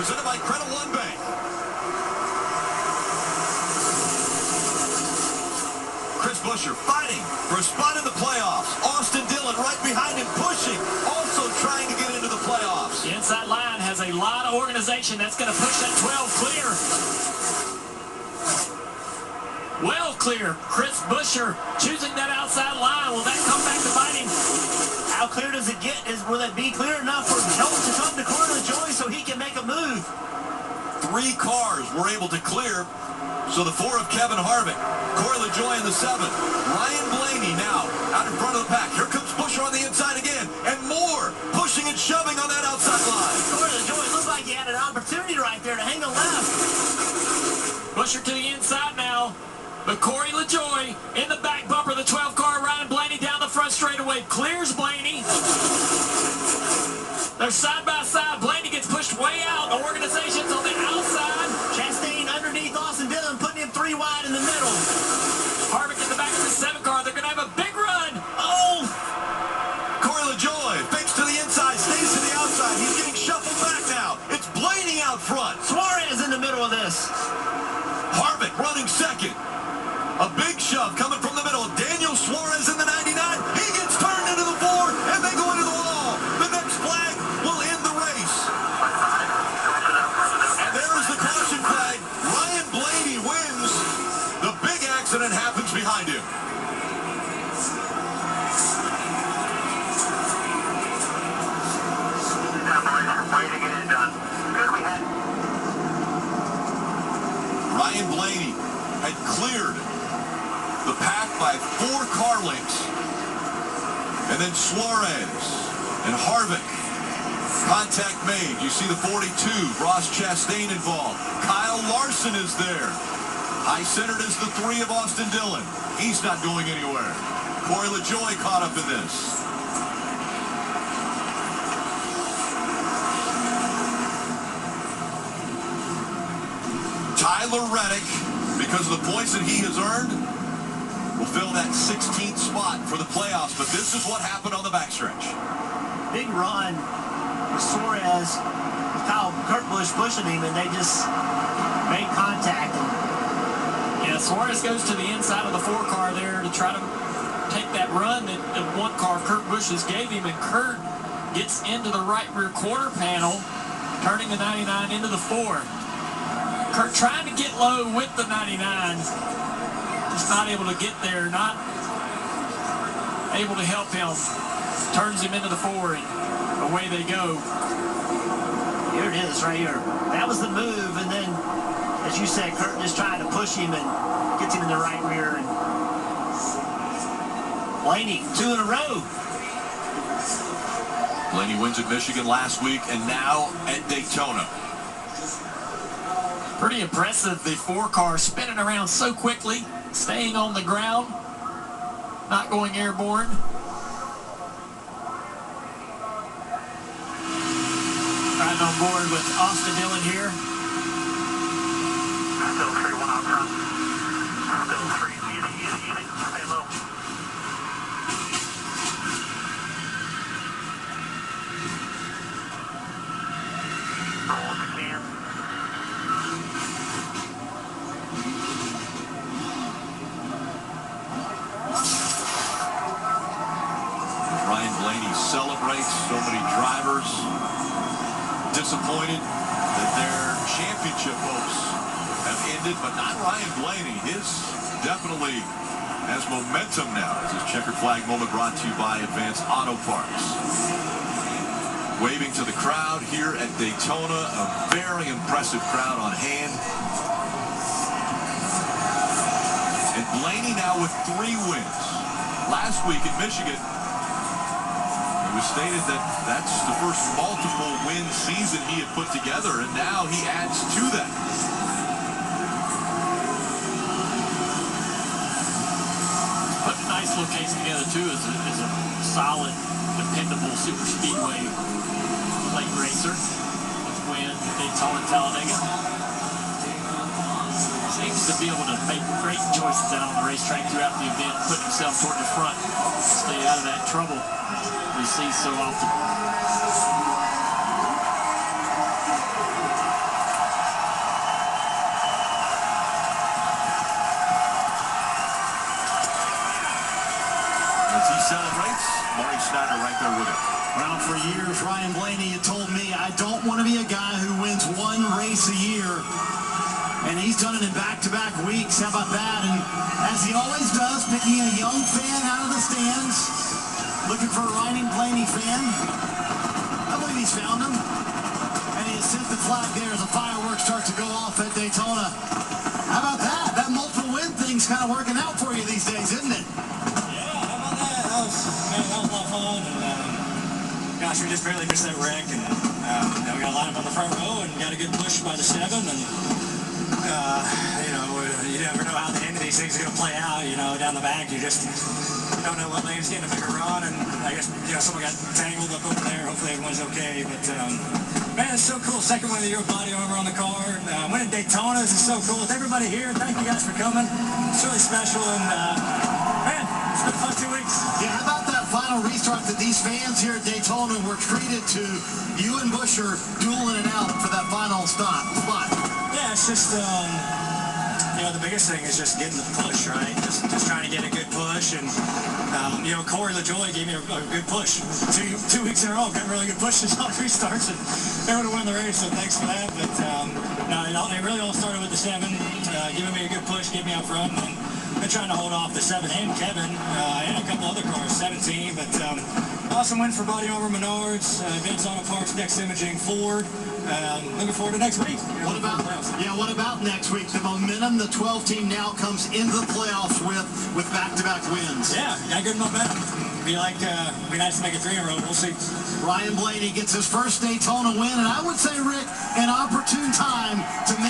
presented by Credit One Bank. Chris Buescher fighting for a spot in the playoffs. Austin Dillon right behind him, pushing, also trying to get into the playoffs. The inside line has a lot of organization. That's going to push that 12 clear. Well clear. Chris Buescher choosing that outside line. Will that come back to bite him? How clear does it get? Will it be clear enough for help to come to Corey LaJoie so he can make a move? 3 cars were able to clear. So the 4 of Kevin Harvick, Corey LaJoie in the 7. Ryan Blaney now out in front of the pack. Here comes Buescher on the inside again. And more pushing and shoving on that outside line. Corey LaJoie looked like he had an opportunity right there to hang a left. Buescher to the inside now. But Corey LaJoie in the back bumper, the 12 car, Ryan Blaney down the front straightaway. Clears Blaney. They're side by side. Blaney gets pushed way out. The organization's on the outside. Chastain underneath Austin Dillon, putting him 3 wide in the middle. Harvick in the back of the 7 car. They're going to have a big run. Oh! Corey LaJoie fakes to the inside, stays to the outside. He's getting shuffled back now. It's Blaney out front. Suarez in the middle of this. Harvick running second. A big shove coming from the middle. Daniel Suarez in the 99. He gets turned into the 4, and they go into the wall. The next flag will end the race. And there's the caution flag. Ryan Blaney wins. The big accident happens behind him. Ryan Blaney had cleared the pack by 4 car lengths. And then Suarez and Harvick. Contact made. You see the 42. Ross Chastain involved. Kyle Larson is there. High-centered is the 3 of Austin Dillon. He's not going anywhere. Corey LaJoie caught up in this. Tyler Reddick, because of the points that he has earned, will fill that 16th spot for the playoffs. But this is what happened on the backstretch. Big run with Suarez, with Kurt Busch pushing him, and they just made contact. Yeah, Suarez goes to the inside of the 4 car there to try to take that run that the 1 car Kurt Busch just gave him, and Kurt gets into the right rear quarter panel, turning the 99 into the 4. Kurt trying to get low with the 99. Just not able to get there, not able to help him. Turns him into the 4, and away they go. Here it is right here. That was the move, and then, as you said, Kurt just trying to push him and gets him in the right rear. And Blaney, 2 in a row. Blaney wins at Michigan last week, and now at Daytona. Pretty impressive, the 4 car spinning around so quickly, staying on the ground, not going airborne. Riding on board with Austin Dillon here. Still 3-1 out front. Still 3. Easy. Stay low. Roll if you can. Ryan Blaney celebrates. So many drivers disappointed that their championship hopes have ended, but not Ryan Blaney. His definitely has momentum now. It's a checkered flag moment brought to you by Advanced Auto Parts. Waving to the crowd here at Daytona, a very impressive crowd on hand. And Blaney now with 3 wins. Last week in Michigan, it was stated that that's the first multiple win season he had put together, and now he adds to that. Put a nice little case together too as a solid, dependable super speedway late racer. With win at Daytona, Talladega. Seems to be able to make great choices out on the racetrack throughout the event, put himself toward the front, stay out of that trouble we see so often. right there with him. Well, for years, Ryan Blaney had told me, I don't want to be a guy who wins one race a year. And he's done it in back-to-back weeks. How about that? And as he always does, picking a young fan out of the stands, looking for a Ryan Blaney fan. I believe he's found him. And he has sent the flag there as the fireworks start to go off at Daytona. How about that? That multiple win thing's kind of working out for you these days, isn't it? Yeah, how about that? That was a lot of fun. And, gosh, we just barely missed that wreck. And we got a line up on the front row and got a good push by the 7. And, you never know how the end of these things are going to play out. Down the back, you don't know what lane's getting a bigger run. And I guess, someone got tangled up over there. Hopefully everyone's okay. But, man, it's so cool. Second win of the year, body armor on the car. Winning Daytona, this is so cool. With everybody here, thank you guys for coming. It's really special. And, man, it's been a fun 2 weeks. Yeah, how about that final restart that these fans here at Daytona were treated to? You and Busher dueling it out for that final spot. Yeah, it's just, the biggest thing is just getting the push, right? Just trying to get a good push. And, Corey LaJoie gave me a good push. Two weeks in a row, got really good pushes on restarts, and they would have won the race, so thanks for that. But, it really all started with the 7, giving me a good push, getting me up front, and been trying to hold off the 7 and Kevin, and a couple other cars, 17. But awesome win for Body Armor Menards, Vince Auto Parts, Next Imaging, Ford. Looking forward to next week. What about next week? The momentum, the 12 team now comes into the playoffs with back-to-back wins. Yeah, got good momentum. Be nice to make it 3 in a row. We'll see. Ryan Blaney gets his first Daytona win, and I would say, Rick, an opportune time to make